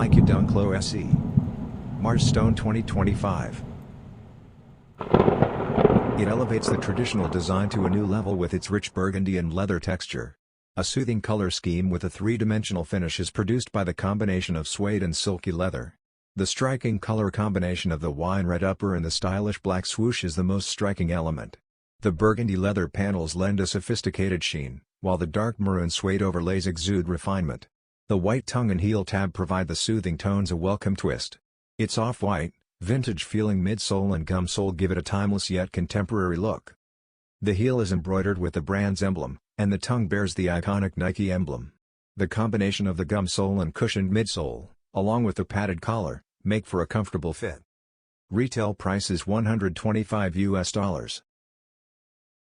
Nike Dunk Low SE. Mars Stone 2025. It elevates the traditional design to a new level with its rich burgundy and leather texture. A soothing color scheme with a three-dimensional finish is produced by the combination of suede and silky leather. The striking color combination of the wine red upper and the stylish black swoosh is the most striking element. The burgundy leather panels lend a sophisticated sheen, while the dark maroon suede overlays exude refinement. The white tongue and heel tab provide the soothing tones a welcome twist. Its off-white, vintage-feeling midsole and gum sole give it a timeless yet contemporary look. The heel is embroidered with the brand's emblem, and the tongue bears the iconic Nike emblem. The combination of the gum sole and cushioned midsole, along with the padded collar, make for a comfortable fit. Retail price is $125 US.